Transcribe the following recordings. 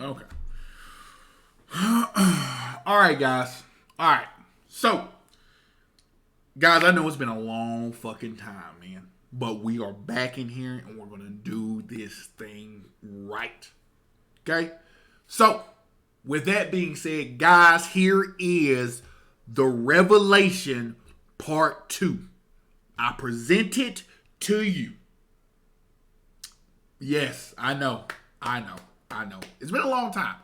Okay. All right, guys. All right. So, guys, I know it's been a long fucking time, man. But we are back in here and we're going to do this thing right. Okay? So, with that being said, guys, here is the Revelation Part 2. I present it to you. Yes, I know. It's been a long time.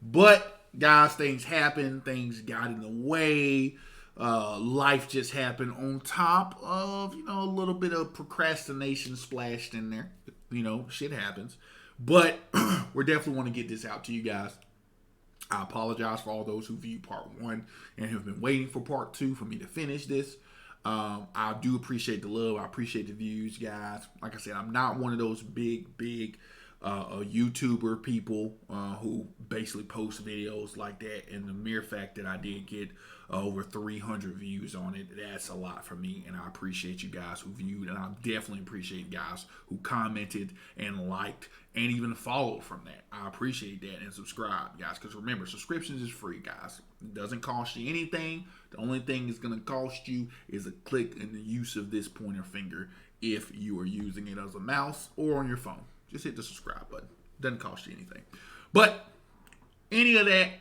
But, guys, things happen. Things got in the way. Life just happened on top of, a little bit of procrastination splashed in there. Shit happens. But we definitely want to get this out to you guys. I apologize for all those who viewed part 1 and have been waiting for part 2 for me to finish this. I do appreciate the love. I appreciate the views, guys. Like I said, I'm not one of those big YouTuber people who basically post videos like that. And the mere fact that I did get over 300 views on it, that's a lot for me. And I appreciate you guys who viewed. And I definitely appreciate guys who commented and liked and even followed from that. I appreciate that. And subscribe, guys. Because remember, subscriptions is free, guys. It doesn't cost you anything. The only thing it's going to cost you is a click and the use of this pointer finger if you are using it as a mouse or on your phone. Just hit the subscribe button. Doesn't cost you anything. But any of that,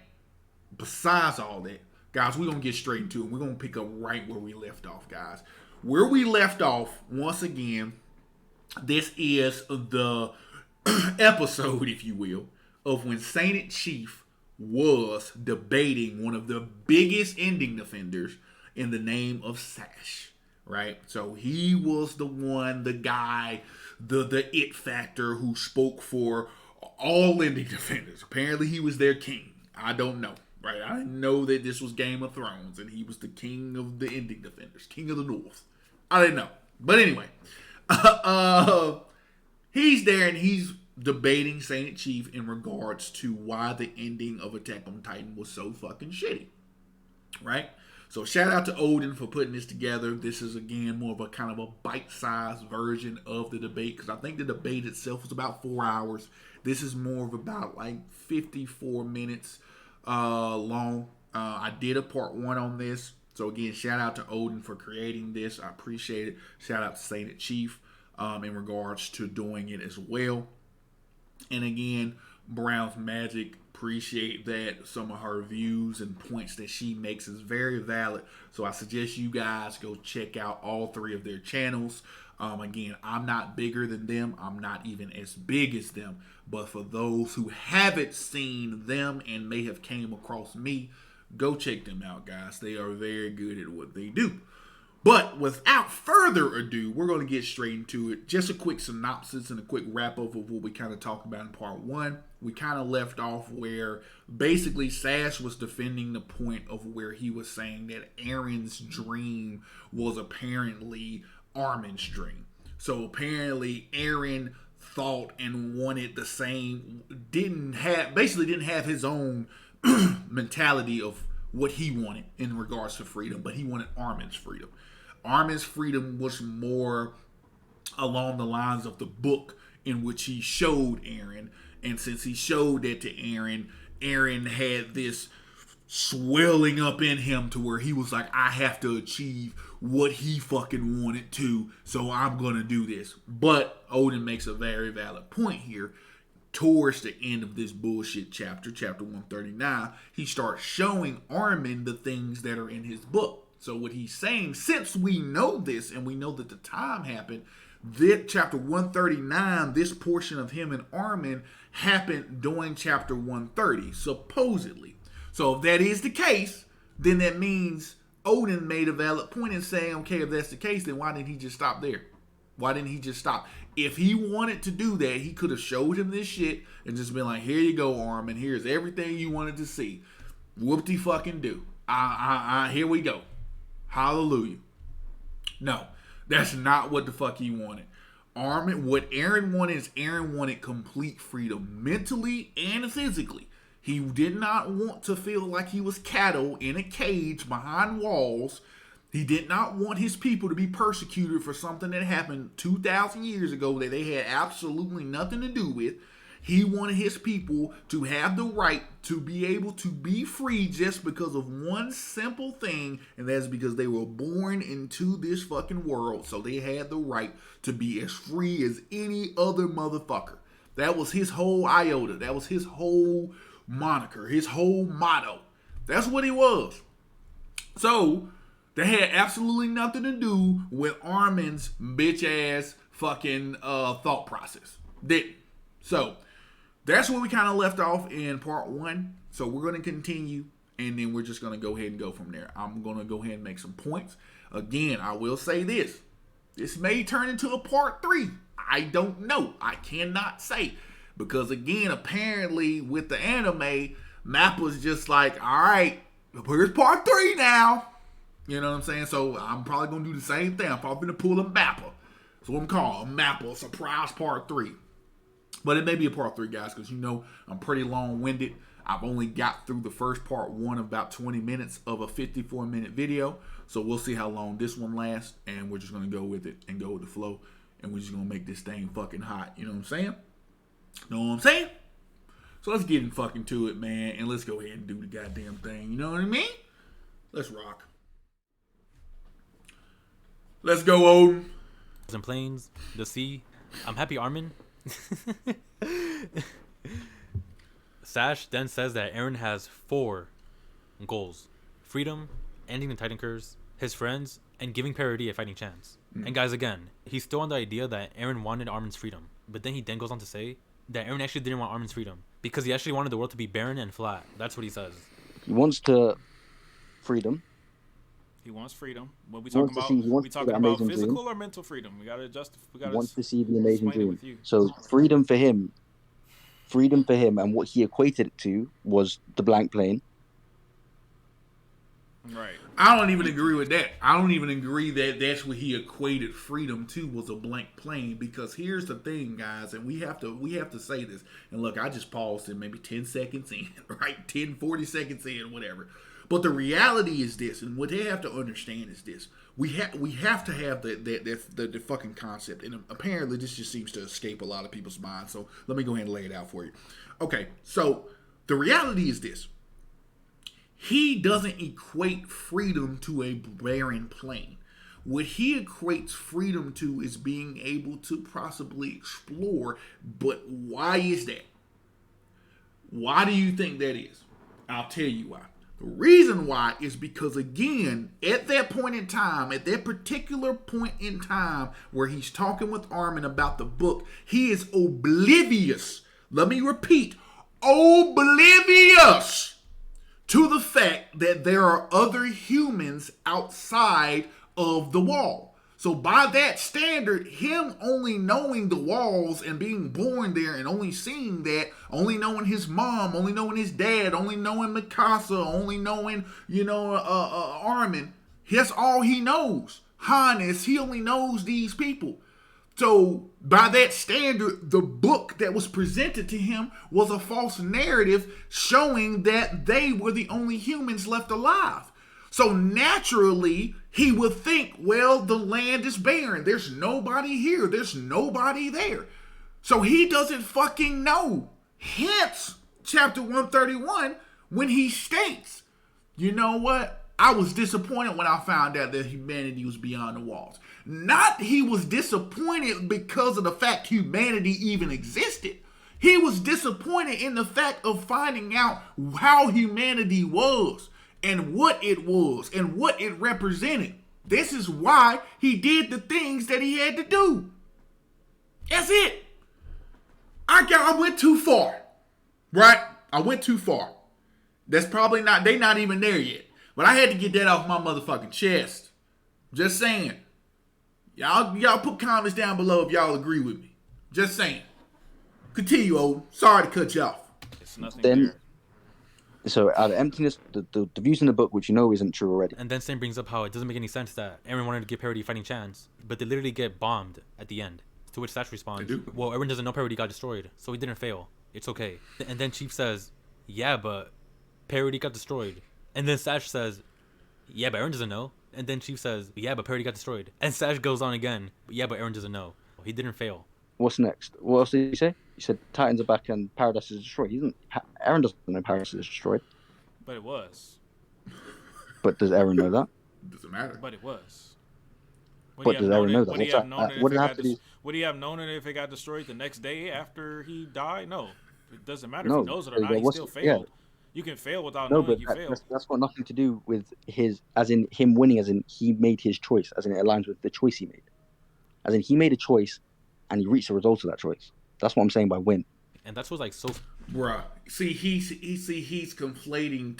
besides all that, guys, we're going to get straight into it. We're going to pick up right where we left off, guys. Where we left off, once again, this is the episode, if you will, of when Saint Chief was debating one of the biggest ending defenders in the name of Sash, right? So he was the one, the guy, the it factor who spoke for all ending defenders. Apparently he was their king. I don't know, right? I know that this was Game of Thrones and he was the king of the ending defenders, king of the North. I didn't know. But anyway, he's there and he's debating Saint Chief in regards to why the ending of Attack on Titan was so fucking shitty, right? So shout out to Odin for putting this together. This is, again, more of a kind of a bite-sized version of the debate because I think the debate itself was about 4 hours. This is more of about like 54 minutes long. I did a part 1 on this. So again, shout out to Odin for creating this. I appreciate it. Shout out to Saint Chief in regards to doing it as well. And again, Brown's Magic, appreciate that. Some of her views and points that she makes is very valid. So I suggest you guys go check out all 3 of their channels. Again, I'm not bigger than them. I'm not even as big as them. But for those who haven't seen them and may have came across me, go check them out, guys. They are very good at what they do. But without further ado, we're going to get straight into it. Just a quick synopsis and a quick wrap-up of what we kind of talked about in part 1. We kind of left off where basically Sash was defending the point of where he was saying that Aaron's dream was apparently Armin's dream. So apparently Aaron thought and wanted the same, didn't have his own mentality of what he wanted in regards to freedom, but he wanted Armin's freedom. Armin's freedom was more along the lines of the book in which he showed Aaron. And since he showed that to Aaron, Aaron had this swelling up in him to where he was like, I have to achieve what he fucking wanted to, so I'm going to do this. But Odin makes a very valid point here. Towards the end of this bullshit chapter 139, he starts showing Armin the things that are in his book. So what he's saying, since we know this and we know that the time happened, that chapter 139, this portion of him and Armin happened during chapter 130, supposedly. So if that is the case, then that means Odin made a valid point in saying, okay, if that's the case, then why didn't he just stop there? Why didn't he just stop? If he wanted to do that, he could have showed him this shit and just been like, here you go, Armin. Here's everything you wanted to see. Whoop-de-fucking-do. Here we go. Hallelujah. No, that's not what the fuck he wanted. What Aaron wanted is Aaron wanted complete freedom, mentally and physically. He did not want to feel like he was cattle in a cage behind walls. He did not want his people to be persecuted for something that happened 2,000 years ago that they had absolutely nothing to do with. He wanted his people to have the right to be able to be free just because of one simple thing, and that's because they were born into this fucking world, so they had the right to be as free as any other motherfucker. That was his whole iota. That was his whole moniker, his whole motto. That's what he was. So, that had absolutely nothing to do with Armin's bitch ass fucking thought process. Didn't. So, that's where we kind of left off in part 1. So we're going to continue, and then we're just going to go ahead and go from there. I'm going to go ahead and make some points. Again, I will say this. This may turn into a part 3. I don't know. I cannot say. Because again, apparently with the anime, Mappa's just like, all right, here's part 3 now. You know what I'm saying? So I'm probably going to do the same thing. I'm probably going to pull a Mappa. So what I'm calling a Mappa surprise part 3. But it may be a part 3, guys, because you know I'm pretty long-winded. I've only got through the first part 1 of about 20 minutes of a 54-minute video. So we'll see how long this one lasts, and we're just going to go with it and go with the flow. And we're just going to make this thing fucking hot. You know what I'm saying? Know what I'm saying? So let's get in fucking to it, man, and let's go ahead and do the goddamn thing. You know what I mean? Let's rock. Let's go, Odin. And planes, the sea. I'm happy, Armin. Sash then says that Eren has 4 goals: freedom, ending the Titan curse, his friends, and giving Parody a fighting chance. And guys, again, he's still on the idea that Eren wanted Armin's freedom, but then he then goes on to say that Eren actually didn't want Armin's freedom because he actually wanted the world to be barren and flat. That's what he says. He wants to freedom. He wants freedom. What we talking about? We talking about physical or mental freedom? We gotta adjust. We gotta. Wants to see the amazing dream. So freedom for him, and what he equated it to was the blank plane. Right. I don't even agree with that. I don't even agree that that's what he equated freedom to, was a blank plane. Because here's the thing, guys, and we have to say this. And look, I just paused in maybe 10 seconds in, right? 40 seconds in, whatever. But the reality is this, and what they have to understand is this: we have to have the fucking concept, and apparently this just seems to escape a lot of people's minds. So let me go ahead and lay it out for you. Okay, so the reality is this: he doesn't equate freedom to a barren plane. What he equates freedom to is being able to possibly explore. But why is that? Why do you think that is? I'll tell you why. The reason why is because, again, at that point in time, at that particular point in time where he's talking with Armin about the book, he is oblivious. Let me repeat, oblivious to the fact that there are other humans outside of the wall. So by that standard, him only knowing the walls and being born there and only seeing that, only knowing his mom, only knowing his dad, only knowing Mikasa, only knowing, Armin, that's all he knows. Hannes, he only knows these people. So by that standard, the book that was presented to him was a false narrative showing that they were the only humans left alive. So naturally, he would think, well, the land is barren. There's nobody here. There's nobody there. So he doesn't fucking know. Hence, chapter 131, when he states, you know what? I was disappointed when I found out that humanity was beyond the walls. Not he was disappointed because of the fact humanity even existed. He was disappointed in the fact of finding out how humanity was, and what it was, and what it represented. This is why he did the things that he had to do. That's it. I went too far. Right? I went too far. That's probably not, they not even there yet. But I had to get that off my motherfucking chest. Just saying. Y'all put comments down below if y'all agree with me. Just saying. Continue, Odin. Sorry to cut you off. It's nothing Then, there. so out of emptiness, the views in the book, which you know isn't true already. And then Sam brings up how it doesn't make any sense that Eren wanted to give Parody a fighting chance, but they literally get bombed at the end. To which Sash responds, well, Eren doesn't know Parody got destroyed, so he didn't fail. It's okay. And then Chief says, yeah, but Parody got destroyed. And then Sash says, yeah, but Eren doesn't know. And then Chief says, yeah, but Parody got destroyed. And Sash goes on again, yeah, but Eren doesn't know. He didn't fail. What's next? What else did he say? You said Titans are back and Paradise is destroyed. Aaron doesn't know Paradise is destroyed. But it was. But does Aaron know that? Doesn't matter. But it was. But does Aaron know that? Would he have known it if it got destroyed the next day after he died? No. It doesn't matter if he knows it or not. He still failed. You can fail without knowing you failed. That's got nothing to do with his, as in him winning, as in he made his choice, as in it aligns with the choice he made. As in he made a choice and he reached the result of that choice. That's what I'm saying by win. And that's what's like so. Bruh, he's conflating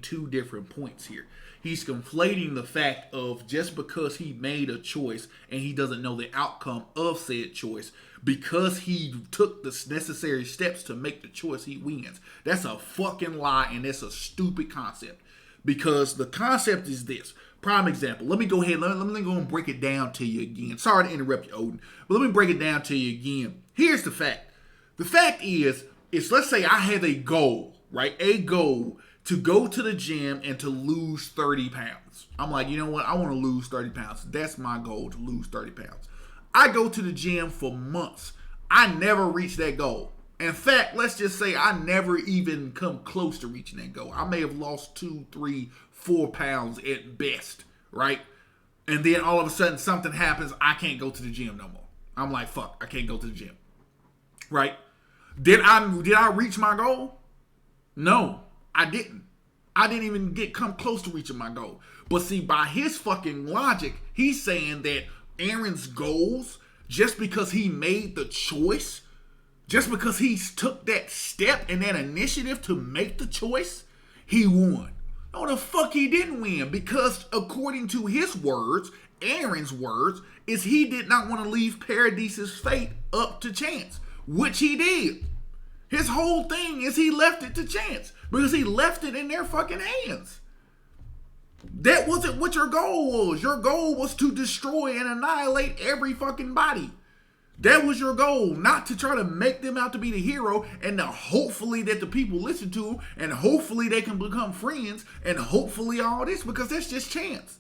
two different points here. He's conflating the fact of just because he made a choice and he doesn't know the outcome of said choice, because he took the necessary steps to make the choice, he wins. That's a fucking lie, and that's a stupid concept. Because the concept is this. Prime example. Let me go ahead. Let me go and break it down to you again. Sorry to interrupt you, Odin, but let me break it down to you again. Here's the fact. The fact is let's say I have a goal, right? A goal to go to the gym and to lose 30 pounds. I'm like, you know what? I want to lose 30 pounds. That's my goal, to lose 30 pounds. I go to the gym for months. I never reach that goal. In fact, let's just say I never even come close to reaching that goal. I may have lost 2, 3, 4 pounds at best, right? And then all of a sudden something happens. I can't go to the gym no more. I'm like, fuck, I can't go to the gym. Right? Did I reach my goal? No, I didn't. I didn't even come close to reaching my goal. But see, by his fucking logic, he's saying that Aaron's goals, just because he made the choice, just because he took that step and that initiative to make the choice, he won. No, the fuck he didn't win, because according to his words, Aaron's words, is he did not want to leave Paradise's fate up to chance, which he did. His whole thing is he left it to chance, because he left it in their fucking hands. That wasn't what your goal was. Your goal was to destroy and annihilate every fucking body. That was your goal, not to try to make them out to be the hero and to hopefully that the people listen to them and hopefully they can become friends and hopefully all this, because that's just chance.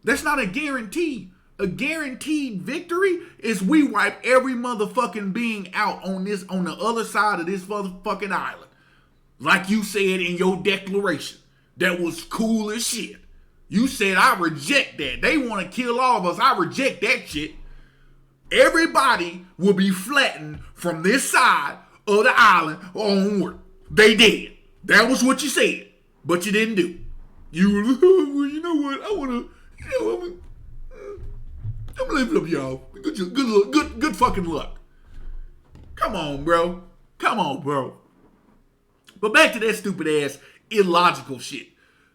That's not a guarantee. A guaranteed victory is we wipe every motherfucking being out on the other side of this motherfucking island. Like you said in your declaration. That was cool as shit. You said, I reject that. They want to kill all of us. I reject that shit. Everybody will be flattened from this side of the island onward. They did. That was what you said. But you didn't do. You were, you know what? I want to, I'm gonna leave it up, y'all. Good fucking luck. Come on, bro. But back to that stupid ass illogical shit.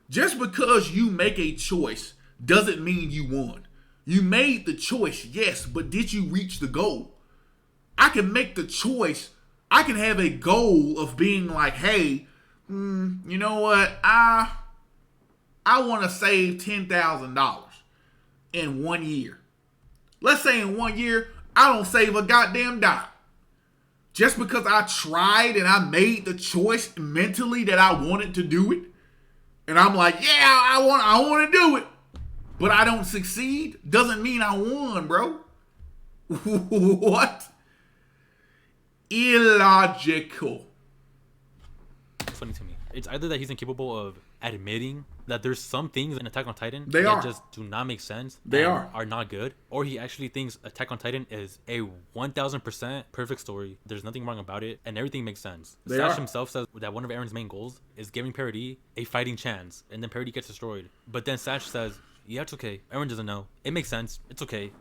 Just because you make a choice doesn't mean you won. You made the choice, yes, but did you reach the goal? I can make the choice. I can have a goal of being like, hey, you know what? I want to save $10,000 in 1 year. Let's say in 1 year, I don't save a goddamn dime. Just because I tried and I made the choice mentally that I wanted to do it, and I'm like, yeah, I want to do it, but I don't succeed, doesn't mean I won, bro. What? Illogical. Funny to me. It's either that he's incapable of admitting that there's some things in Attack on Titan just do not make sense. They are not good. Or he actually thinks Attack on Titan is a 1000% perfect story. There's nothing wrong about it, and everything makes sense. Sash himself says that one of Aaron's main goals is giving Parody a fighting chance, and then Parody gets destroyed. But then Sash says, yeah, it's okay. Aaron doesn't know. It makes sense. It's okay.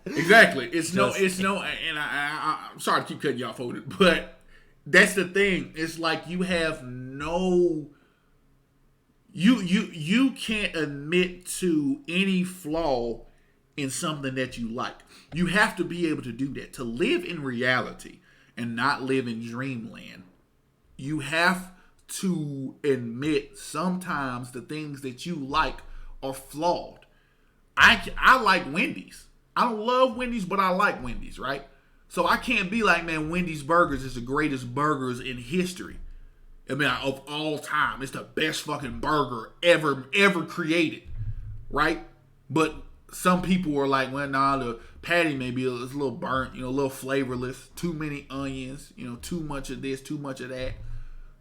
Exactly. It's no, and I'm sorry to keep cutting you off, Odin, but that's the thing. It's like you have no... You can't admit to any flaw in something that you like. You have to be able to do that. To live in reality and not live in dreamland, you have to admit sometimes the things that you like are flawed. I like Wendy's. I don't love Wendy's, but I like Wendy's, right? So I can't be like, man, Wendy's Burgers is the greatest burgers in history. I mean, of all time. It's the best fucking burger ever created, right? But some people were like, well, nah, the patty may be a little burnt, a little flavorless, too many onions, too much of this, too much of that.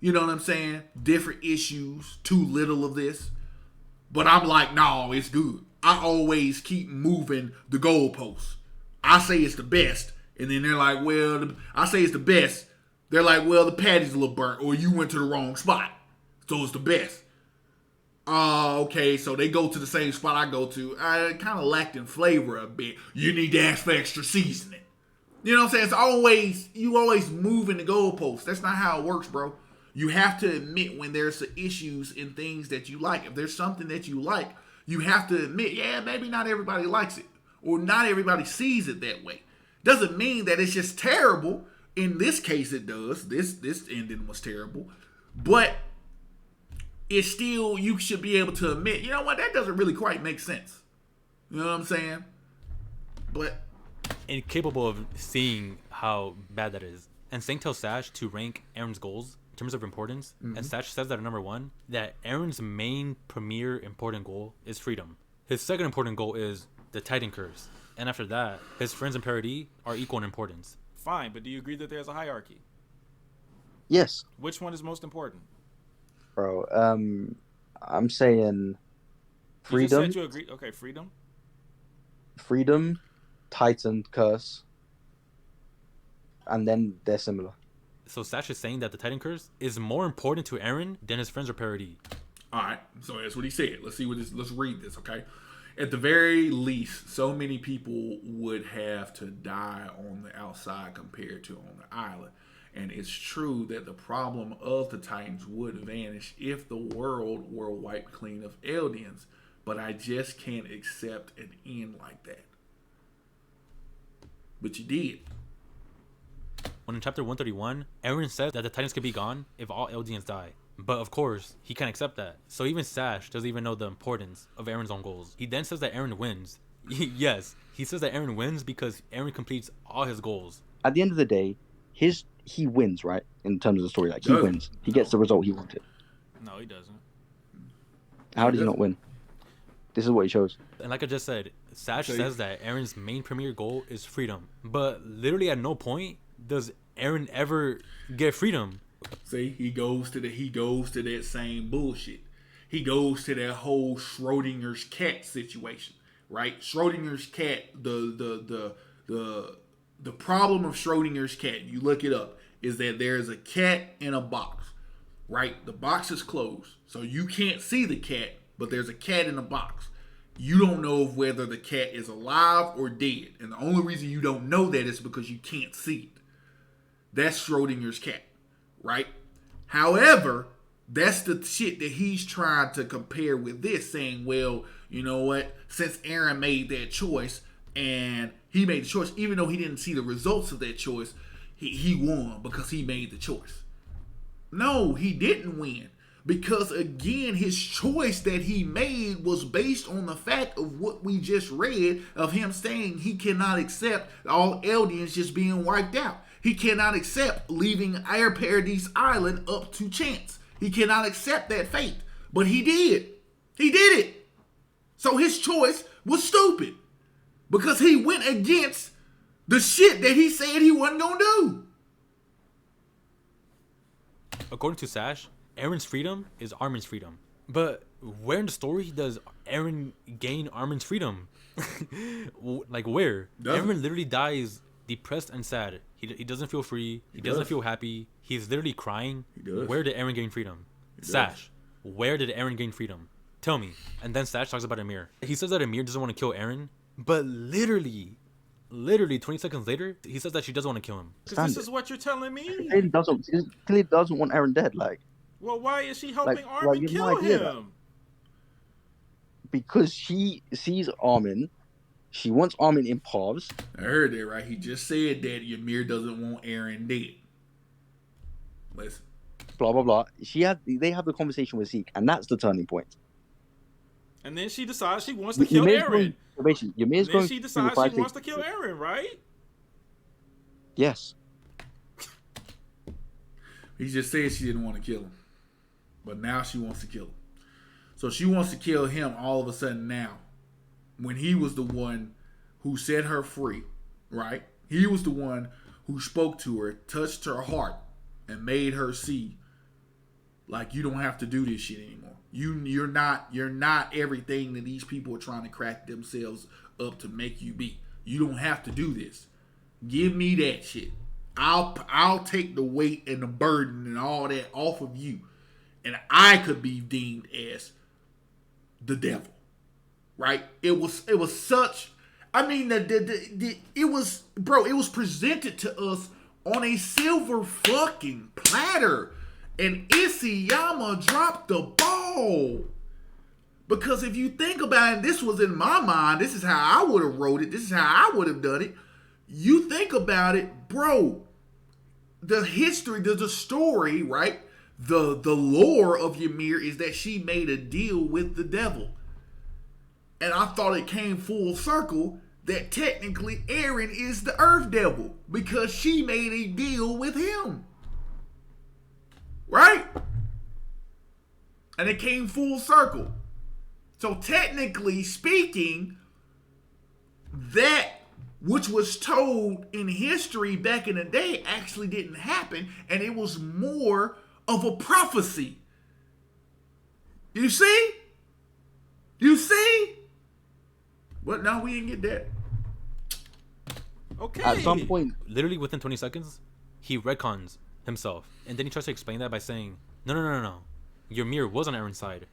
You know what I'm saying? Different issues, too little of this. But I'm like, no, it's good. I always keep moving the goalposts. I say it's the best, and then they're like, well, I say it's the best. They're like, well, the patty's a little burnt, or you went to the wrong spot. So it's the best. Okay, so they go to the same spot I go to. I kind of lacked in flavor a bit. You need to ask for extra seasoning. You know what I'm saying? You always moving the goalposts. That's not how it works, bro. You have to admit when there's issues in things that you like. If there's something that you like, you have to admit, yeah, maybe not everybody likes it. Or not everybody sees it that way. Doesn't mean that it's just terrible. In this case, it does. This ending was terrible. But it's still, you should be able to admit, you know what, that doesn't really quite make sense. You know what I'm saying? But incapable of seeing how bad that is. And Sang tells Sash to rank Aaron's goals in terms of importance. And Sash says that at number 1, that Aaron's main premier important goal is freedom. His second important goal is the Titan curse. And after that, his friends and Paradis are equal in importance. Fine, but do you agree that there's a hierarchy? Yes. Which one is most important? Bro, I'm saying freedom. You just said you agree. Okay, freedom. Freedom, Titan curse, and then they're similar. So Sash is saying that the Titan curse is more important to Aaron than his friends or Paradis. All right, so that's what he said. Let's read this, okay? At the very least, so many people would have to die on the outside compared to on the island. And it's true that the problem of the Titans would vanish if the world were wiped clean of Eldians. But I just can't accept an end like that. But you did. When in chapter 131, Aaron says that the Titans could be gone if all Eldians die. But of course, he can't accept that. So even Sash doesn't even know the importance of Aaron's own goals. He then says that Aaron wins. Yes, he says that Aaron wins because Aaron completes all his goals. At the end of the day, he wins, right? In terms of the story, like he wins. He gets the result he wanted. No, he doesn't. How did he not win? This is what he shows. And like I just said, Sash says that Aaron's main premier goal is freedom. But literally at no point does Aaron ever get freedom. See, he goes to that same bullshit. He goes to that whole Schrodinger's cat situation, right? Schrodinger's cat, the problem of Schrodinger's cat, you look it up, is that there's a cat in a box, right? The box is closed, so you can't see the cat, but there's a cat in a box. You don't know whether the cat is alive or dead, and the only reason you don't know that is because you can't see it. That's Schrodinger's cat, right? However, that's the shit that he's trying to compare with this, saying, well, you know what? Since Aaron made that choice, and he made the choice, even though he didn't see the results of that choice, he won because he made the choice. No, he didn't win. Because, again, his choice that he made was based on the fact of what we just read of him saying he cannot accept all Eldians just being wiped out. He cannot accept leaving Air Paradise Island up to chance. He cannot accept that fate. But he did. He did it. So his choice was stupid. Because he went against the shit that he said he wasn't going to do. According to Sash, Aaron's freedom is Armin's freedom. But where in the story does Aaron gain Armin's freedom? Like where? Aaron literally dies depressed and sad. He doesn't feel free. He doesn't feel happy. He's literally crying. Where did Aaron gain freedom? Sash, where did Aaron gain freedom? Tell me. And then Sash talks about Amir. He says that Amir doesn't want to kill Aaron, but literally 20 seconds later, he says that she doesn't want to kill him. This is what you're telling me? He clearly doesn't want Aaron dead. Like, well, why is she helping Armin kill him? Because she sees Armin. She wants Armin in paths. I heard that, right? He just said that Ymir doesn't want Aaron dead. Listen. Blah, blah, blah. They have the conversation with Zeke, and that's the turning point. And then she decides she wants to kill Aaron. Ymir's going. She decides she wants to kill Aaron, right? Yes. He just said she didn't want to kill him. But now she wants to kill him. So she wants to kill him all of a sudden now. when he was the one who set her free, right? He was the one who spoke to her, touched her heart, and made her see, like, you don't have to do this shit anymore. You're not everything that these people are trying to crack themselves up to make you be. You don't have to do this. Give me that shit. I'll take the weight and the burden and all that off of you, and I could be deemed as the devil, right? It was such. I mean, it was presented to us on a silver fucking platter, and Isayama dropped the ball. Because if you think about it, this was in my mind. This is how I would have wrote it. This is how I would have done it. You think about it, bro. The history, the story, right? The lore of Ymir is that she made a deal with the devil. And I thought it came full circle that technically Eren is the Earth Devil because she made a deal with him. Right? And it came full circle. So technically speaking, that which was told in history back in the day actually didn't happen, and it was more of a prophecy. You see? You see? But no, we didn't get that. Okay. At some point, literally within 20 seconds, he retcons himself, and then he tries to explain that by saying, no. Ymir was on Eren's side,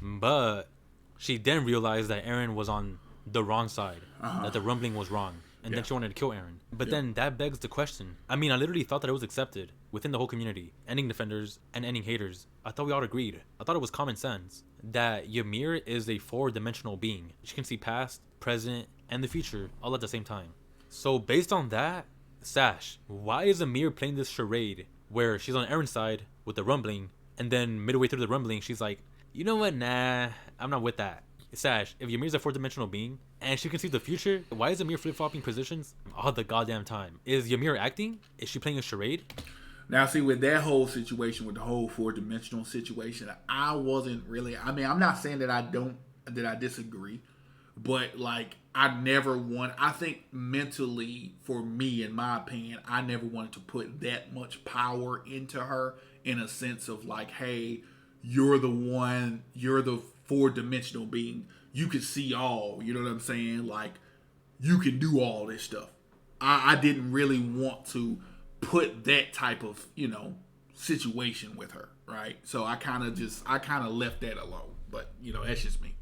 but she then realized that Eren was on the wrong side, that the rumbling was wrong, and then she wanted to kill Eren. But then that begs the question. I mean, I literally thought that it was accepted within the whole community, ending defenders and ending haters. I thought we all agreed. I thought it was common sense that Ymir is a four-dimensional being. She can see past, present, and the future all at the same time. So based on that, Sash, why is Ymir playing this charade where she's on Eren's side with the rumbling, and then midway through the rumbling, she's like, you know what, nah, I'm not with that. Sash, if Ymir's a four-dimensional being, and she can see the future, why is Ymir flip-flopping positions all the goddamn time? Is Ymir acting? Is she playing a charade? Now, see, with that whole situation, with the whole four-dimensional situation, I wasn't really, I mean, I'm not saying that I disagree, but, like, I think mentally, for me, in my opinion, I never wanted to put that much power into her in a sense of, like, hey, you're the four-dimensional being. You can see all, you know what I'm saying? Like, you can do all this stuff. I didn't really want to put that type of, situation with her, right? So I kind of left that alone. But, that's just me.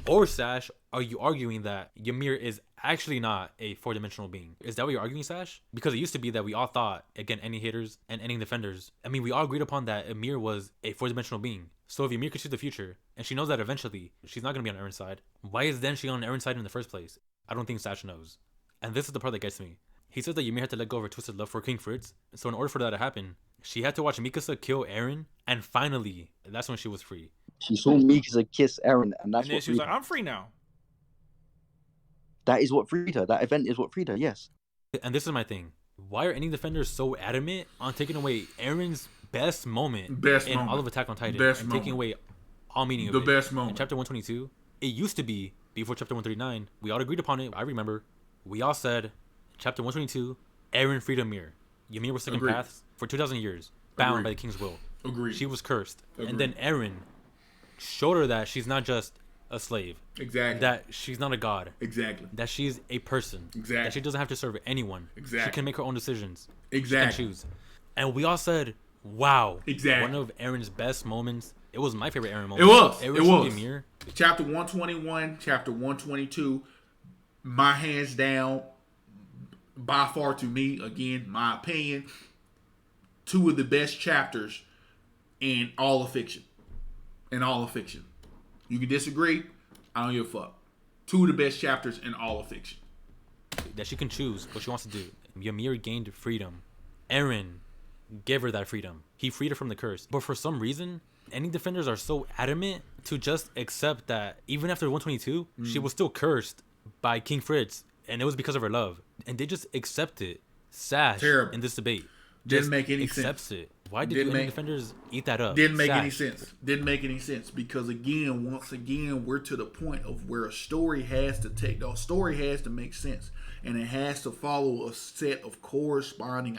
Or, Sash, are you arguing that Ymir is actually not a four-dimensional being? Is that what you're arguing, Sash? Because it used to be that we all thought, again, ending haters and ending defenders. I mean, we all agreed upon that Ymir was a four-dimensional being. So if Ymir could see the future, and she knows that eventually she's not going to be on Eren's side, why is then she on Eren's side in the first place? I don't think Sash knows. And this is the part that gets me. He says that Ymir had to let go of her twisted love for King Fritz, so in order for that to happen, she had to watch Mikasa kill Eren, and finally, that's when she was free. She saw Mikasa kiss Eren, and that's and then what she was like, I'm free now. That is what freed her. That event is what freed her, yes. And this is my thing. Why are any defenders so adamant on taking away Eren's best moment all of Attack on Titan taking away all meaning of it? The best moment. In chapter 122, it used to be, before chapter 139, we all agreed upon it. I remember. We all said, chapter 122, Eren freed Ymir. Ymir was stuck in paths for 2,000 years, bound by the king's will. Agreed. She was cursed. Agreed. And then Eren showed her that she's not just a slave. Exactly. That she's not a god. Exactly. That she's a person. Exactly. That she doesn't have to serve anyone. Exactly. She can make her own decisions. Exactly. She can choose. And we all said, wow. Exactly. One of Eren's best moments. It was my favorite Eren moment. It was. Eren it was. Ymir. Chapter 121, chapter 122, my hands down, by far to me, again, my opinion, two of the best chapters in all of fiction. You can disagree. I don't give a fuck. Two of the best chapters in all of fiction. That she can choose what she wants to do. Ymir gained freedom. Eren gave her that freedom. He freed her from the curse. But for some reason, any defenders are so adamant to just accept that even after 122, she was still cursed by King Fritz. And it was because of her love. And they just accept it. Sash, Terrible. in this debate, Didn't make any sense. Accepts it. Why did you defenders eat that up? Didn't make any sense. Didn't make any sense because once again, we're to the point of where a story has to make sense, and it has to follow a set of corresponding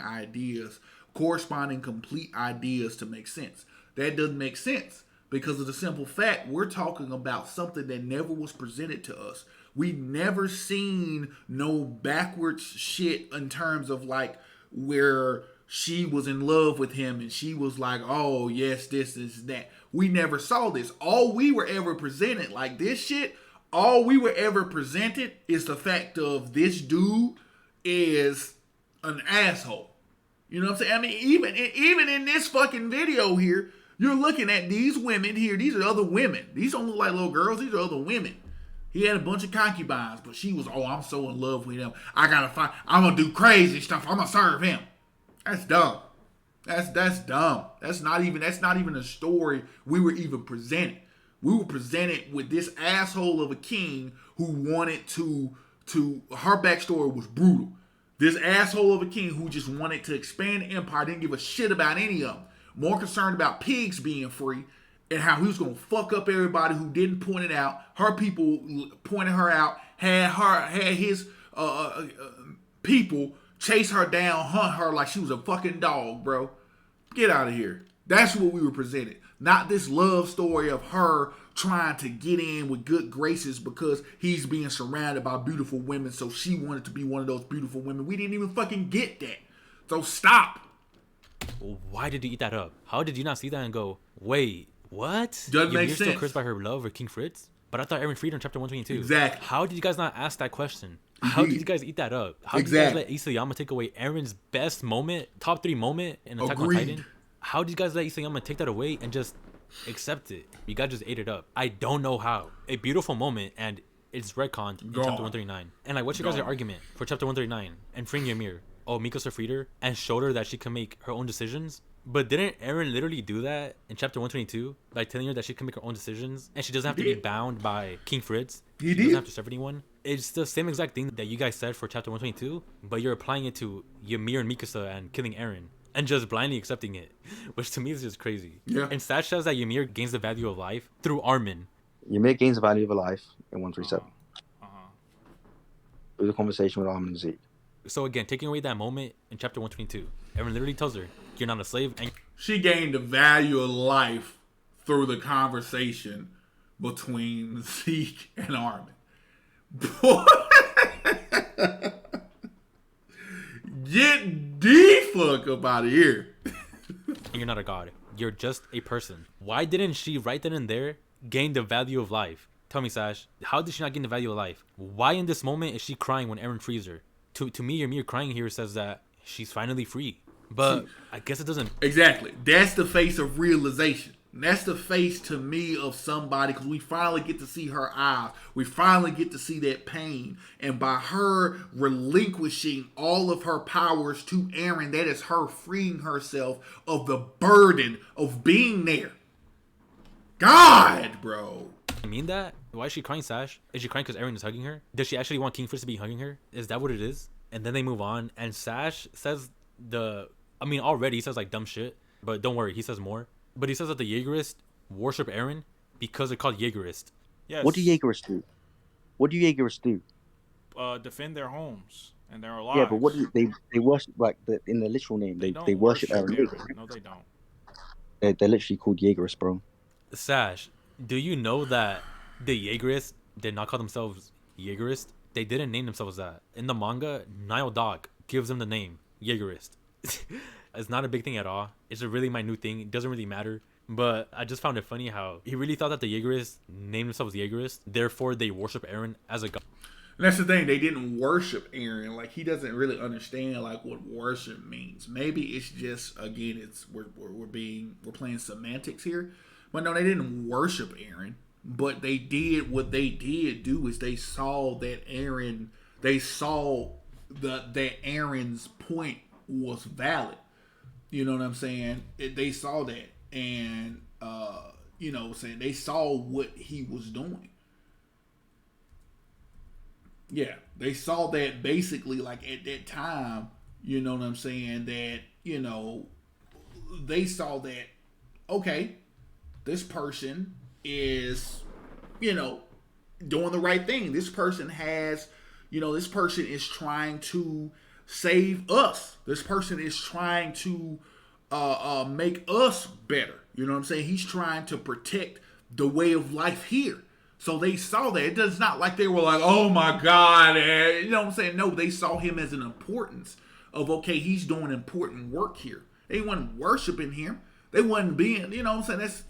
complete ideas to make sense. That doesn't make sense because of the simple fact we're talking about something that never was presented to us. We never seen no backwards shit in terms of like where she was in love with him and she was like, oh yes, this is that. We never saw this. All we were ever presented like this shit, all we were ever presented is the fact of this dude is an asshole. You know what I'm saying? I mean, even in this fucking video here, you're looking at these women here. These are other women. These don't look like little girls. These are other women. He had a bunch of concubines, but she was, I'm so in love with him. I gotta find. I'm gonna do crazy stuff. I'm gonna serve him. That's dumb. That's dumb. That's not even a story we were even presented. We were presented with this asshole of a king who wanted to her backstory was brutal. This asshole of a king who just wanted to expand the empire, didn't give a shit about any of them. More concerned about pigs being free and how he was going to fuck up everybody who didn't point it out. Her people pointed her out, had his people chase her down, hunt her like she was a fucking dog, bro. Get out of here. That's what we were presented. Not this love story of her trying to get in with good graces because he's being surrounded by beautiful women, so she wanted to be one of those beautiful women. We didn't even fucking get that. So stop. Why did you eat that up? How did you not see that and go, wait, what? Doesn't make sense. You're still cursed by her love or King Fritz? But I thought Eren freed her in chapter 122. Exactly. How did you guys not ask that question? How did you guys eat that up? How did you guys let Isayama take away Eren's best moment, top 3 moment in Attack on Titan? How did you guys let Isayama take that away and just accept it? You guys just ate it up. I don't know how. A beautiful moment, and it's retconned in chapter 139. And like, what's your guys' argument for chapter 139 and freeing Ymir? Oh, Mikasa freed her and showed her that she can make her own decisions. But didn't Eren literally do that in chapter 122? Like telling her that she can make her own decisions and she doesn't have to be bound by King Fritz. She doesn't have to serve anyone. It's the same exact thing that you guys said for chapter 122, but you're applying it to Ymir and Mikasa and killing Eren and just blindly accepting it, which to me is just crazy. Yeah. And Satch says that Ymir gains the value of life through Armin. Ymir gains the value of a life in 137. Through the conversation with Armin and Zeke. So again, taking away that moment in chapter 122, Eren literally tells her, you're not a slave. And she gained the value of life through the conversation between Zeke and Armin. Boy, get the fuck up out of here. And you're not a god. You're just a person. Why didn't she right then and there gain the value of life? Tell me, Sash, how did she not gain the value of life? Why in this moment is she crying when Eren frees her? To me, Ymir crying here says that she's finally free. But I guess it doesn't. Exactly. That's the face of realization. That's the face to me of somebody, because we finally get to see her eyes. We finally get to see that pain. And by her relinquishing all of her powers to Eren, that is her freeing herself of the burden of being there. God, bro. I mean that? Why is she crying, Sash? Is she crying because Eren is hugging her? Does she actually want King Fritz to be hugging her? Is that what it is? And then they move on, and Sash says already he says like dumb shit, but don't worry, he says more. But he says that the Jaegerists worship Eren because they're called Jaegerists. Yes. What do Jaegerists do? Defend their homes and their lives. Yeah, but what do they worship, like in the literal name? They worship Eren. No, they don't. They're literally called Jaegerists, bro. Sash, do you know that the Jaegerists did not call themselves Jaegerist? They didn't name themselves that. In the manga, Nile Dog gives them the name Jaegerist. It's not a big thing at all. It's a really minute thing. It doesn't really matter. But I just found it funny how he really thought that the Jaegerists named themselves Jaegerists. Therefore, they worship Eren as a god. And that's the thing. They didn't worship Eren. Like, he doesn't really understand like what worship means. Maybe it's just, again, it's we're playing semantics here. But no, they didn't worship Eren. But they did what they did do is they saw that Eren. They saw that Eren's point was valid. You know what I'm saying? They saw that, and saying they saw what he was doing. Yeah, they saw that basically, like at that time. You know what I'm saying? That they saw that, okay, this person is, doing the right thing. This person has, this person is trying to save us. This person is trying to make us better. You know what I'm saying? He's trying to protect the way of life here. So they saw that. It does not like they were like, oh my God. You know what I'm saying? No, they saw him as an importance of, okay, he's doing important work here. They wasn't worshiping him. They wasn't being, you know what I'm saying? That's,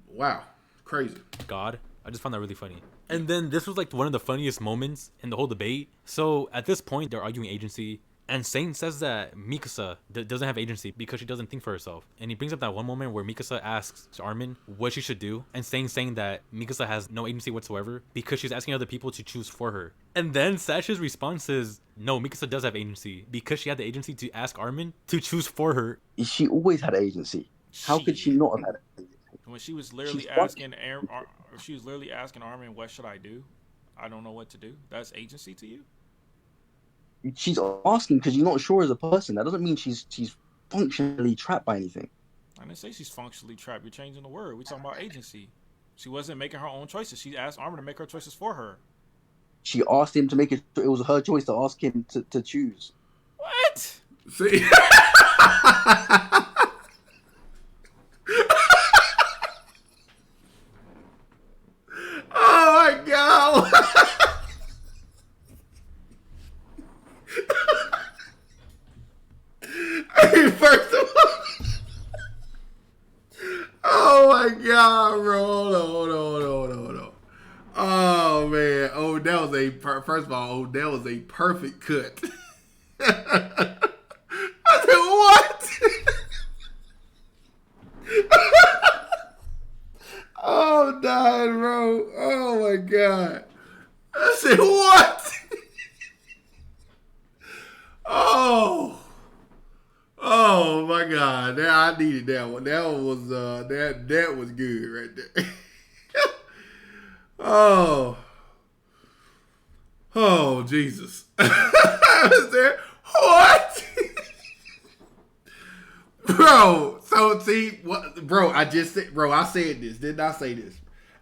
wow, crazy. God. I just found that really funny. And then this was like one of the funniest moments in the whole debate. So at this point, they're arguing agency. And Saint says that Mikasa doesn't have agency because she doesn't think for herself. And he brings up that one moment where Mikasa asks Armin what she should do. And Saint saying that Mikasa has no agency whatsoever because she's asking other people to choose for her. And then Sash's response is, no, Mikasa does have agency because she had the agency to ask Armin to choose for her. She always had agency. How could she not have had agency? When she was literally asking Armin, what should I do? I don't know what to do. That's agency to you? She's asking because you're not sure as a person. That doesn't mean she's functionally trapped by anything. I didn't say she's functionally trapped. You're changing the word. We're talking about agency. She wasn't making her own choices. She asked Armin to make her choices for her. She asked him to make it. It was her choice to ask him to choose. What? See? Oh my God. Hey, first of all, oh my God, bro. Hold on. Oh man. Oh, that was first of all, that was a perfect cut. I said, what? Oh, I'm dying, bro. Oh my God. I said, what? Oh my God. Now I needed that one. That one was that was good right there. Oh Jesus. I was there. What? Bro, so see what, bro, I said this. Didn't I say this?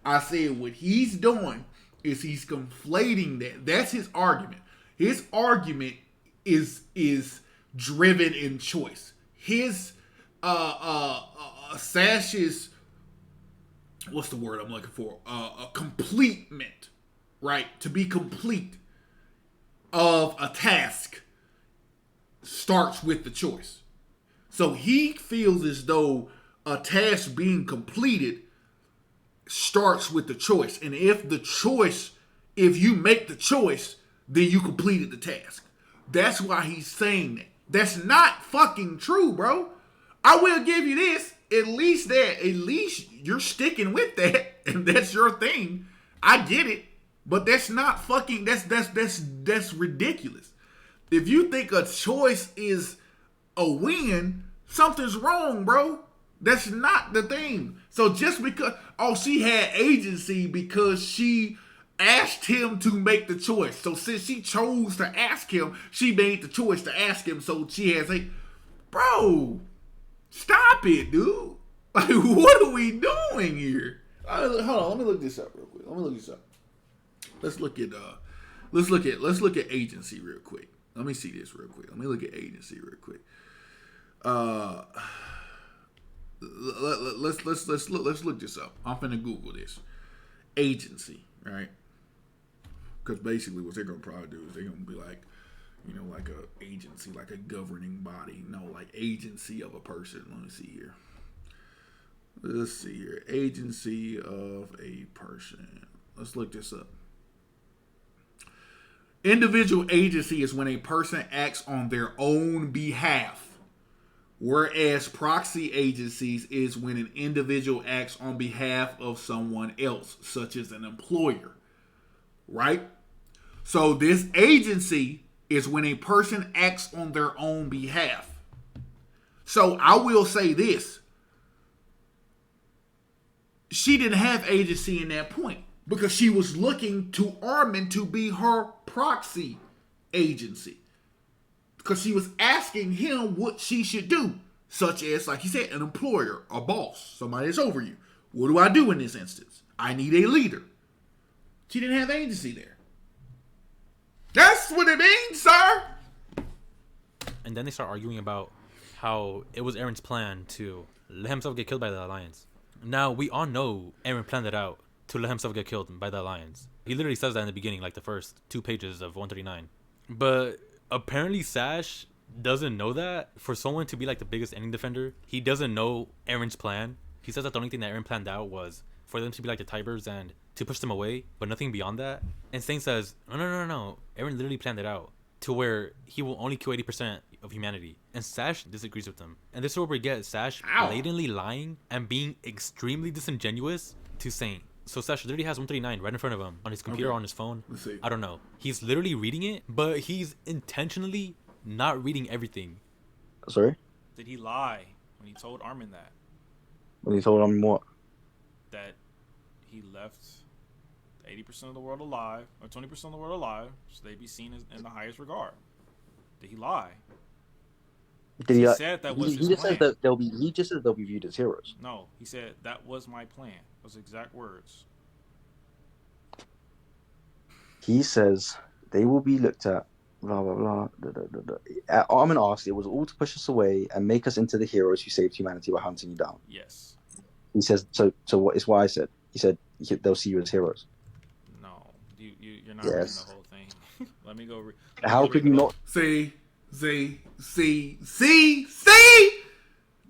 I said what he's doing is he's conflating that. That's his argument. His argument is driven in choice. His Sash's, what's the word I'm looking for? A completement, right? To be complete of a task starts with the choice. So he feels as though a task being completed starts with the choice. And if you make the choice, then you completed the task. That's why he's saying that. That's not fucking true, bro. I will give you this. At least you're sticking with that, and that's your thing. I get it. But that's not fucking, that's ridiculous. If you think a choice is a win, something's wrong, bro. That's not the thing. So just because, she had agency because she asked him to make the choice. So since she chose to ask him, she made the choice to ask him. So she has bro, stop it, dude. Like, what are we doing here? Hold on, let me look this up real quick. Let's look at agency real quick. Let me see this real quick. Let me look at agency real quick. Let's look this up. I'm finna Google this. Agency, right? Because basically what they're gonna probably do is they're gonna be like, like a agency, like a governing body. No, like agency of a person. Let me see here. Let's see here. Agency of a person. Let's look this up. Individual agency is when a person acts on their own behalf, whereas proxy agencies is when an individual acts on behalf of someone else, such as an employer, right? So this agency is when a person acts on their own behalf. So I will say this. She didn't have agency in that point because she was looking to Armin to be her proxy agency because she was asking him what she should do. such as, like he said, an employer, a boss, somebody that's over you. What do I do in this instance? I need a leader. She didn't have agency there. That's what it means, sir. And then they start arguing about how it was Aaron's plan to let himself get killed by the Alliance. Now, we all know Aaron planned it out to let himself get killed by the Alliance. He literally says that in the beginning, like the first 2 pages of 139. But apparently Sash doesn't know that. For someone to be like the biggest ending defender, he doesn't know Aaron's plan. He says that the only thing that Aaron planned out was for them to be like the Tybers and to push them away, but nothing beyond that. And Stain says, no. Aaron literally planned it out to where he will only kill 80% of humanity. And Sash disagrees with them. And this is where we get Sash blatantly lying and being extremely disingenuous to Saint. So Sash literally has 139 right in front of him on his computer, on his phone. Let's see. I don't know. He's literally reading it, but he's intentionally not reading everything. Sorry? Did he lie when he told Armin that? When he told Armin what? That he left 80% of the world alive, or 20% of the world alive, so they'd be seen as in the highest regard. Did he lie? He said that was his plan. He just said they'll be viewed as heroes. No, he said that was my plan. Those exact words. He says they will be looked at. Blah blah blah. Armin asked, "It was all to push us away and make us into the heroes who saved humanity by hunting you down." Yes. He says. So what is why I said. He said they'll see you as heroes. No, you're not reading the whole thing. Let me go. How could you not see?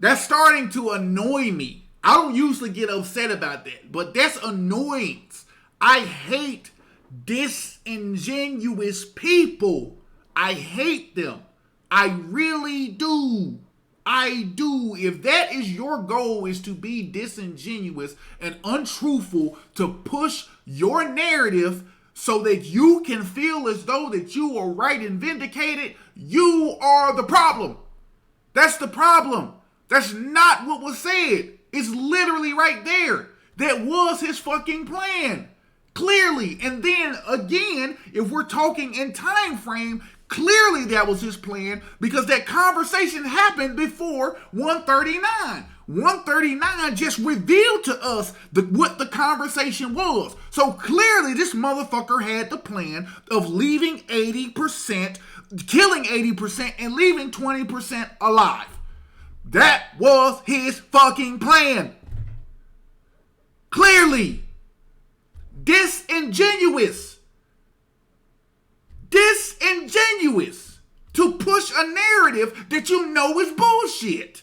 That's starting to annoy me. I don't usually get upset about that, but that's annoyance. I hate disingenuous people. I hate them. I really do. I do. If that is your goal, is to be disingenuous and untruthful to push your narrative so that you can feel as though that you are right and vindicated, you are the problem. That's the problem. That's not what was said. It's literally right there. That was his fucking plan. Clearly. And then again, if we're talking in time frame, clearly that was his plan because that conversation happened before 139. 139 just revealed to us what the conversation was. So clearly this motherfucker had the plan of leaving 80%, killing 80% and leaving 20% alive. That was his fucking plan. Clearly. Disingenuous to push a narrative that you know is bullshit.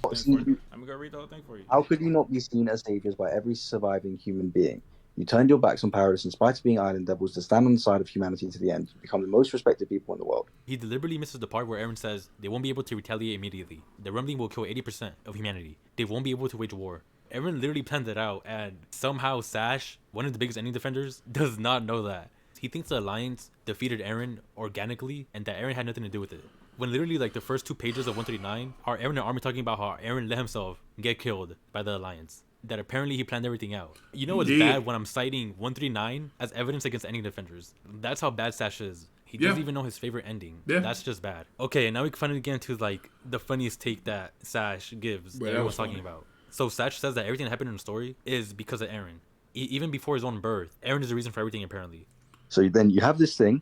I'm gonna go read the whole thing for you. How could you not be seen as saviors by every surviving human being? You turned your backs on Paradise in spite of being island devils to stand on the side of humanity to the end. You become the most respected people in the world. He deliberately misses the part where Aaron says they won't be able to retaliate immediately. The Rumbling will kill 80% of humanity. They won't be able to wage war. Aaron literally planned it out, and somehow Sash, one of the biggest ending defenders, does not know that. He thinks the Alliance defeated Aaron organically, and that Aaron had nothing to do with it. When literally like the first 2 pages of 139 are Aaron and Armin talking about how Aaron let himself get killed by the Alliance. That apparently he planned everything out. You know it's bad when I'm citing 139 as evidence against ending defenders. That's how bad Sash is. He doesn't even know his favorite ending. Yeah. That's just bad. Okay, now we can finally get into like the funniest take that Sash gives that everyone's talking about. So Sash says that everything that happened in the story is because of Aaron. Even before his own birth, Aaron is the reason for everything apparently. So then you have this thing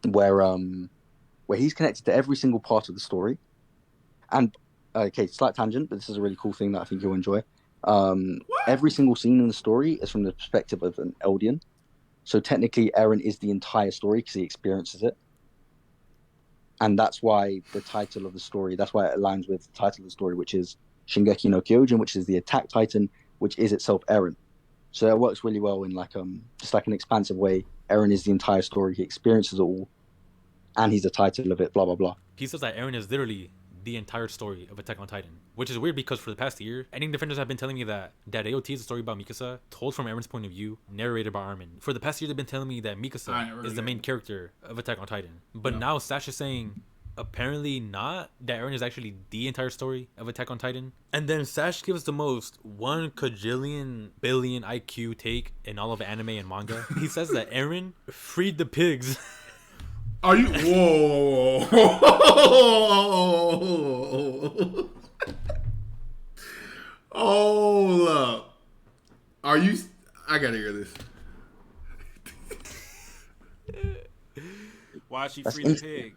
where he's connected to every single part of the story. And okay, slight tangent, but this is a really cool thing that I think you'll enjoy. Every single scene in the story is from the perspective of an Eldian. So technically Aaron is the entire story because he experiences it. And that's why the title of the story, that's why it aligns with the title of the story, which is Shingeki no Kyojin, which is the Attack Titan, which is itself Eren. So it works really well in like just like an expansive way. Eren is the entire story; he experiences it all, and he's the title of it. Blah blah blah. He says that Eren is literally the entire story of Attack on Titan, which is weird because for the past year, ending defenders have been telling me that AOT is a story about Mikasa, told from Eren's point of view, narrated by Armin. For the past year, they've been telling me that Mikasa is the main character of Attack on Titan, but now Sash is saying apparently not, that Eren is actually the entire story of Attack on Titan. And then Sash gives the most 1 quadrillion billion IQ take in all of anime and manga. He says that Eren freed the pigs. Are you? Whoa. Hold up. Are you? I gotta hear this. Why she That's free the pig?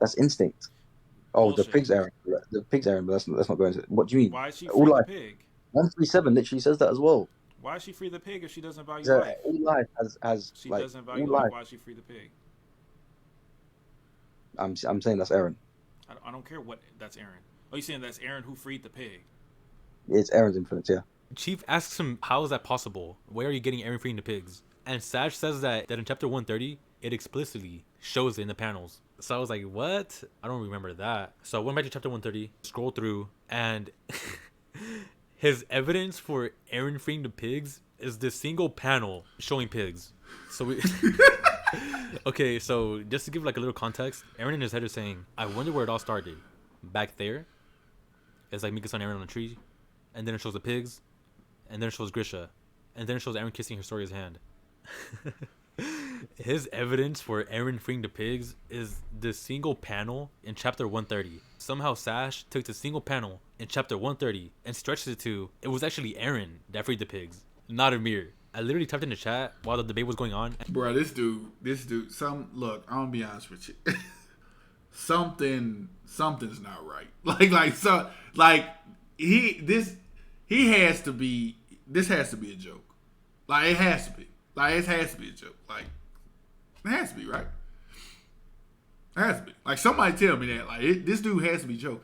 That's instinct. Oh, Bullshit. the pig's errand. The pig's errand, but let's not go into it. What do you mean? Why she All free the life. pig? 137 literally says that as well. Why she free the pig if she doesn't value So life? all life has She like doesn't value all life. life. Why she free the pig? I'm saying that's Aaron. I don't care what. That's Aaron. Oh, you saying that's Aaron who freed the pig? It's Aaron's influence, yeah. Chief asks him, how is that possible? Where are you getting Aaron freeing the pigs? And Sash says that in chapter 130, it explicitly shows it in the panels. So I was like, what? I don't remember that. So I went back to chapter 130, scrolled through, and his evidence for Aaron freeing the pigs is this single panel showing pigs. So we... Okay, so just to give like a little context, Aaron in his head is saying, I wonder where it all started. Back there, it's like Mika's son Aaron on a tree, and then it shows the pigs, and then it shows Grisha, and then it shows Aaron kissing Historia's hand. His evidence for Aaron freeing the pigs is the single panel in chapter 130. Somehow Sash took the single panel in chapter 130 and stretched it to, it was actually Aaron that freed the pigs, not Amir. I literally typed in the chat while the debate was going on. Bro, this dude, look, I'm gonna be honest with you. Something's not right. This has to be a joke. Like, it has to be. Like, it has to be a joke. Like, it has to be, right? It has to be. Like, somebody tell me that. Like, this dude has to be joking.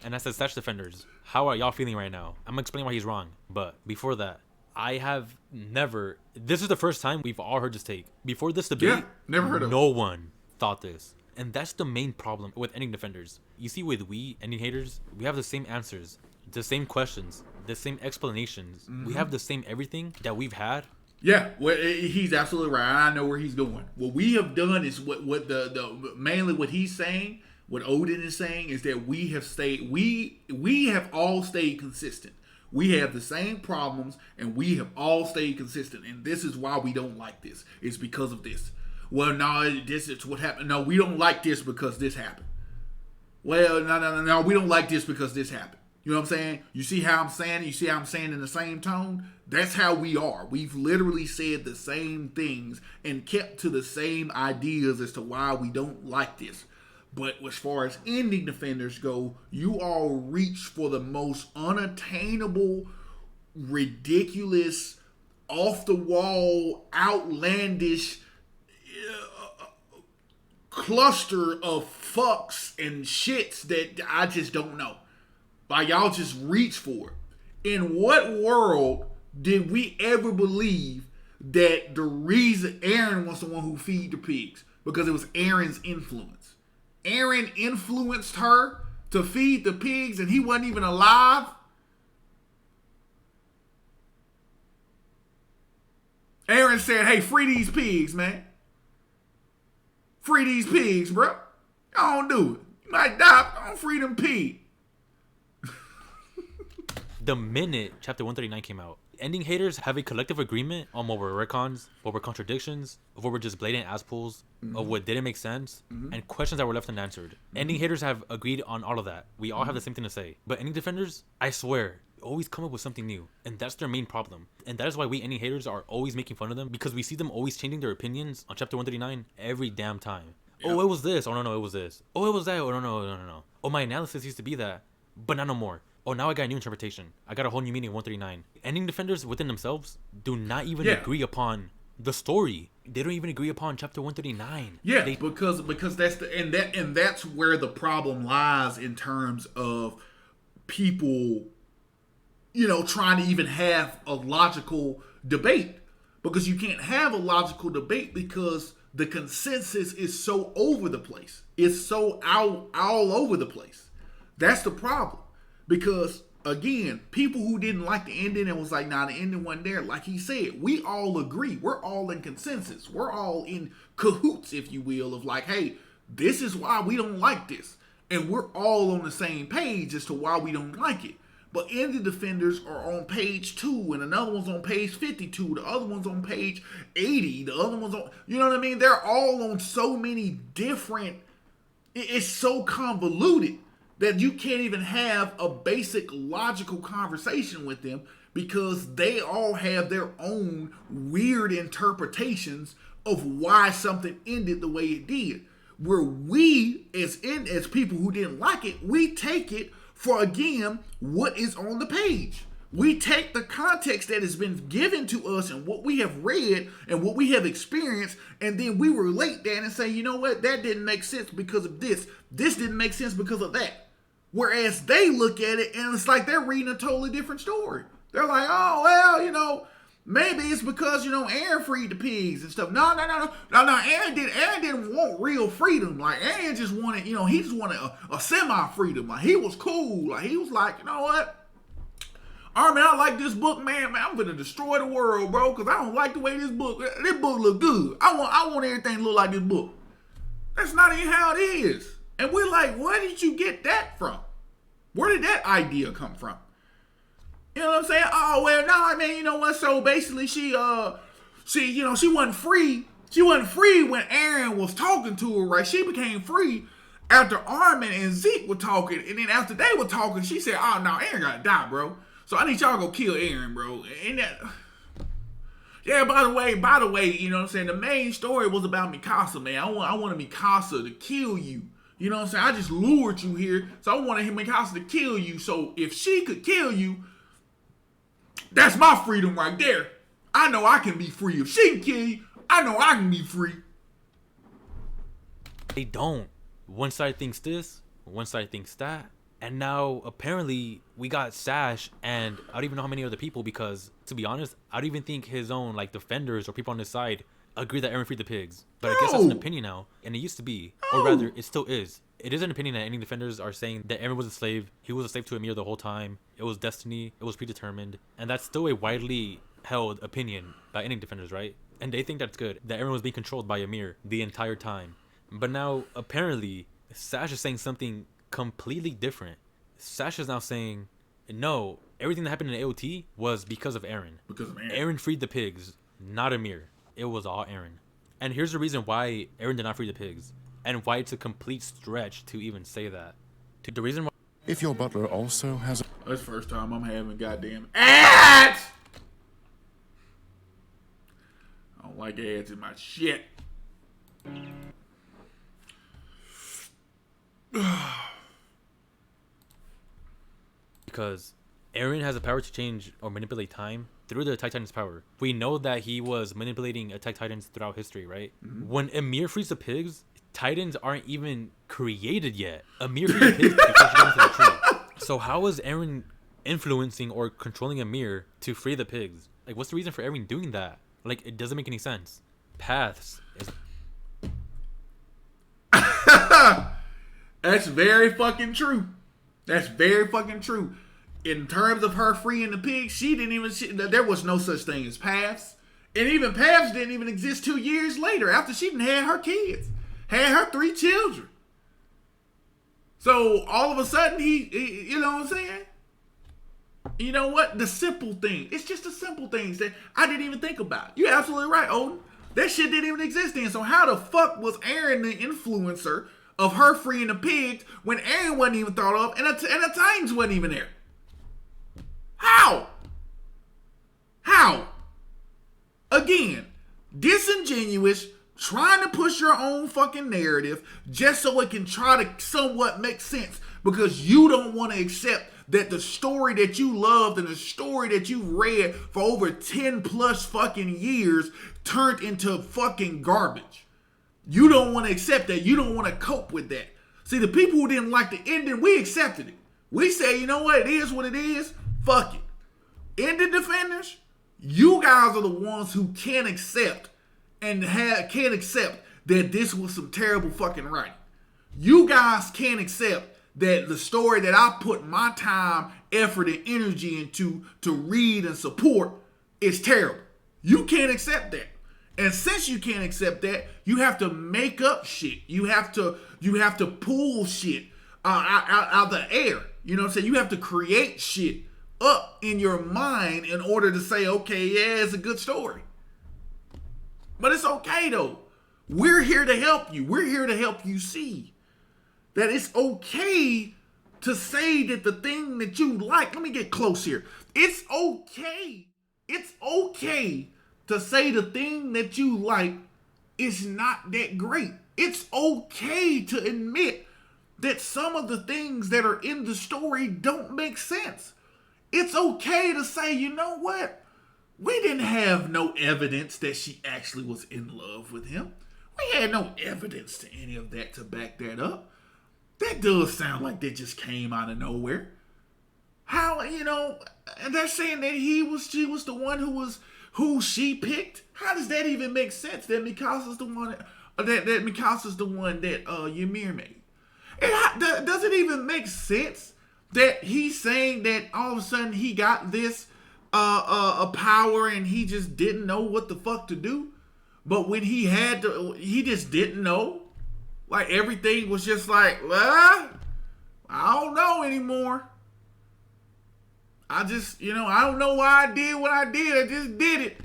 And I said, Sash defenders, how are y'all feeling right now? I'm gonna explain why he's wrong. But before that, I have never... This is the first time we've all heard this take. Before this debate, Yeah, never heard of it. No one thought this. And that's the main problem with ending defenders. You see, with ending haters, we have the same answers, the same questions, the same explanations. Mm-hmm. We have the same everything that we've had. Yeah, well, he's absolutely right. I know where he's going. What we have done is what mainly what he's saying, what Odin is saying, is that we have all stayed consistent. We have the same problems, and we have all stayed consistent. And this is why we don't like this. It's because of this. Well, no, this is what happened. No, we don't like this because this happened. Well, no, we don't like this because this happened. You know what I'm saying? You see how I'm saying it? You see how I'm saying in the same tone? That's how we are. We've literally said the same things and kept to the same ideas as to why we don't like this. But as far as ending defenders go, you all reach for the most unattainable, ridiculous, off-the-wall, outlandish cluster of fucks and shits that I just don't know. Like, y'all just reach for it. In what world did we ever believe that the reason Aaron was the one who feed the pigs? Because it was Aaron's influence. Aaron influenced her to feed the pigs and he wasn't even alive? Aaron said, hey, free these pigs, man. Free these pigs, bro. Don't do it. You might die. Don't free them pigs. The minute chapter 139 came out, ending haters have a collective agreement on what were retcons, what were contradictions, of what were just blatant ass pulls, of what didn't make sense, and questions that were left unanswered. Ending haters have agreed on all of that. We all have the same thing to say. But ending defenders, I swear, always come up with something new. And that's their main problem. And that is why we ending haters are always making fun of them, because we see them always changing their opinions on chapter 139 every damn time. Yep. Oh, it was this. Oh, no, it was this. Oh, it was that. Oh, no. Oh, my analysis used to be that, but not no more. Oh, now I got a new interpretation. I got a whole new meaning in 139. Ending defenders within themselves do not even agree upon the story. They don't even agree upon chapter 139. Yeah, because that's where the problem lies in terms of people, trying to even have a logical debate. Because you can't have a logical debate because the consensus is so over the place. It's so all over the place. That's the problem. Because, again, people who didn't like the ending and was like, nah, the ending wasn't there. Like he said, we all agree. We're all in consensus. We're all in cahoots, if you will, of like, hey, this is why we don't like this. And we're all on the same page as to why we don't like it. But Indie Defenders are on page 2, and another one's on page 52. The other one's on page 80. The other one's on, you know what I mean? They're all on so many different, it's so convoluted that you can't even have a basic logical conversation with them because they all have their own weird interpretations of why something ended the way it did. Where we, as people who didn't like it, we take it for, again, what is on the page. We take the context that has been given to us and what we have read and what we have experienced, and then we relate that and say, you know what, that didn't make sense because of this. This didn't make sense because of that. Whereas they look at it and it's like they're reading a totally different story. They're like, oh, well, you know, maybe it's because, you know, Aaron freed the pigs and stuff. No. Aaron didn't want real freedom. Like, Aaron just wanted, you know, he just wanted a semi-freedom. Like, he was cool. Like, he was like, you know what? All right, man, I like this book, man. I'm gonna destroy the world, bro, because I don't like the way this book look good. I want everything to look like this book. That's not even how it is. And we're like, where did you get that from? Where did that idea come from? You know what I'm saying? Oh, well, no, I mean, you know what? So basically she wasn't free. She wasn't free when Aaron was talking to her, right? She became free after Armin and Zeke were talking. And then after they were talking, she said, oh, no, Aaron gotta die, bro. So I need y'all to go kill Aaron, bro. And that... Yeah, by the way, you know what I'm saying? The main story was about Mikasa, man. I wanted Mikasa to kill you. You know what I'm saying? I just lured you here, so I wanted Mikasa to kill you. So if she could kill you, that's my freedom right there. I know I can be free. If she can kill you, I know I can be free. They don't. One side thinks this, one side thinks that. And now, apparently, we got Sash, and I don't even know how many other people, because, to be honest, I don't even think his own, like, defenders or people on his side agree that Aaron freed the pigs. But I guess that's an opinion now, and it used to be. Or rather, it still is. It is an opinion that any defenders are saying that Aaron was a slave. He was a slave to Ymir the whole time. It was destiny. It was predetermined. And that's still a widely held opinion by any defenders, right? And they think that's good, that Aaron was being controlled by Ymir the entire time. But now, apparently, Sash is saying something completely different. Sash is now saying, no, everything that happened in AOT was because of Aaron. Because of Aaron. Aaron freed the pigs, not Ymir. It was all Aaron. And here's the reason why Aaron did not free the pigs, and why it's a complete stretch to even say that. The reason why... If your butler also has... That's the first time I'm having goddamn ads! I don't like ads in my shit. Because Aaron has the power to change or manipulate time through the Attack Titan's power. We know that he was manipulating Attack Titans throughout history, right? Mm-hmm. When Ymir frees the pigs, Titans aren't even created yet. Ymir frees the pigs before she got into the tree. So how is Aaron influencing or controlling Ymir to free the pigs? Like, what's the reason for Aaron doing that? Like, it doesn't make any sense. Paths is... That's very fucking true. That's very fucking true. In terms of her freeing the pigs, there was no such thing as paths. And even paths didn't even exist 2 years later after she done had her kids. Had her 3 children. So all of a sudden he you know what I'm saying? You know what? The simple thing. It's just the simple things that I didn't even think about. You're absolutely right, Odin. That shit didn't even exist then. So how the fuck was Aaron the influencer of her freeing the pigs when Aaron wasn't even thought of and the Titans wasn't even there? How? Again, disingenuous, trying to push your own fucking narrative just so it can try to somewhat make sense because you don't want to accept that the story that you loved and the story that you read for over 10 plus fucking years turned into fucking garbage. You don't want to accept that. You don't want to cope with that. See, the people who didn't like the ending, we accepted it. We say, you know what? It is what it is. Fuck it. Ending defenders, you guys are the ones who can't accept can't accept that this was some terrible fucking writing. You guys can't accept that the story that I put my time, effort, and energy into to read and support is terrible. You can't accept that. And since you can't accept that, you have to make up shit. You have to pull shit out the air. You know what I'm saying? You have to create shit up in your mind in order to say, okay, yeah, it's a good story. But it's okay though. We're here to help you. We're here to help you see that it's okay to say that the thing that you like, let me get close here. It's okay. It's okay to say the thing that you like is not that great. It's okay to admit that some of the things that are in the story don't make sense. It's okay to say, you know what? We didn't have no evidence that she actually was in love with him. We had no evidence to any of that to back that up. That does sound like that just came out of nowhere. How, and they're saying that she was the one who she picked. How does that even make sense? That Mikasa's the one that Mikasa's the one that Ymir made. And does it even make sense that he's saying that all of a sudden he got this a power and he just didn't know what the fuck to do? But when he had to, he just didn't know. Like everything was just like, well, I don't know anymore. I just, I don't know why I did what I did. I just did it.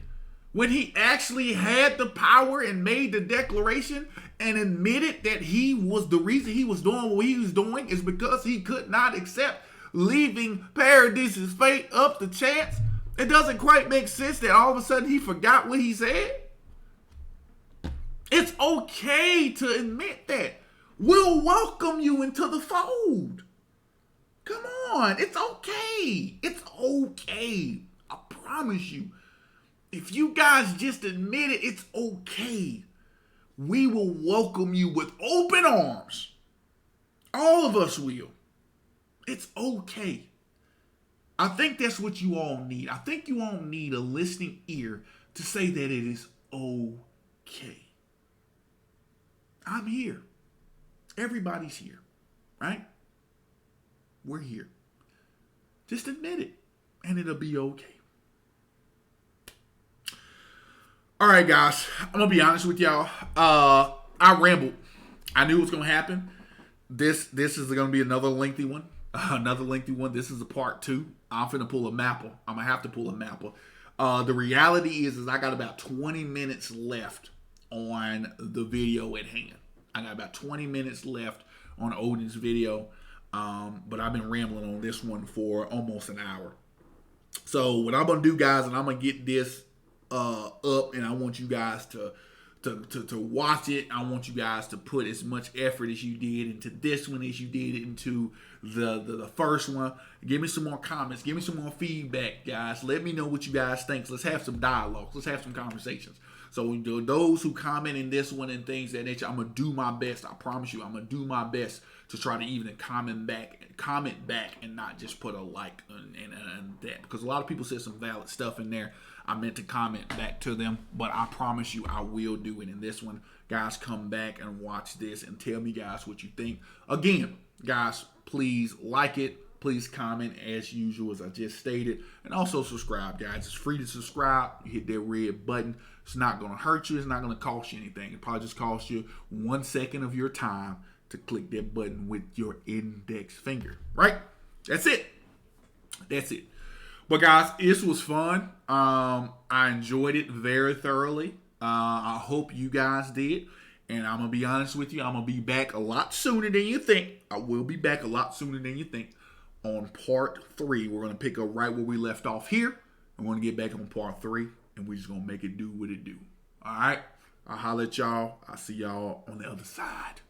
When he actually had the power and made the declaration and admitted that he was the reason he was doing what he was doing is because he could not accept leaving Paradise's fate up to chance. It doesn't quite make sense that all of a sudden he forgot what he said. It's okay to admit that. We'll welcome you into the fold. Come on. It's okay. It's okay. I promise you. If you guys just admit it, it's okay. We will welcome you with open arms. All of us will. It's okay. I think that's what you all need. I think you all need a listening ear to say that it is okay. I'm here. Everybody's here, right? We're here. Just admit it, and it'll be okay. All right, guys. I'm going to be honest with y'all. I rambled. I knew it was going to happen. This is going to be another lengthy one. This is a part 2. I'm finna pull a mapper. I'm going to have to pull a mapper. The reality is I got about 20 minutes left on the video at hand. I got about 20 minutes left on Odin's video. But I've been rambling on this one for almost an hour. So what I'm going to do, guys, and I'm going to get this up, and I want you guys to watch it. I want you guys to put as much effort as you did into this one as you did into the first one. Give me some more comments. Give me some more feedback, guys. Let me know what you guys think. Let's have some dialogues. Let's have some conversations. So those who comment in this one and things that nature, I'm gonna do my best. I promise you, I'm gonna do my best to try to even comment back, and not just put a like and that, because a lot of people said some valid stuff in there. I meant to comment back to them, but I promise you I will do it in this one. Guys, come back and watch this and tell me, guys, what you think. Again, guys, please like it. Please comment as usual, as I just stated. And also subscribe, guys. It's free to subscribe. You hit that red button. It's not going to hurt you. It's not going to cost you anything. It probably just costs you 1 second of your time to click that button with your index finger. Right? That's it. That's it. But guys, this was fun. I enjoyed it very thoroughly. I hope you guys did. And I'm going to be honest with you, I'm going to be back a lot sooner than you think. I will be back a lot sooner than you think on part 3. We're going to pick up right where we left off here. I'm going to get back on part 3, and we're just going to make it do what it do. All right? I'll holler at y'all. I'll see y'all on the other side.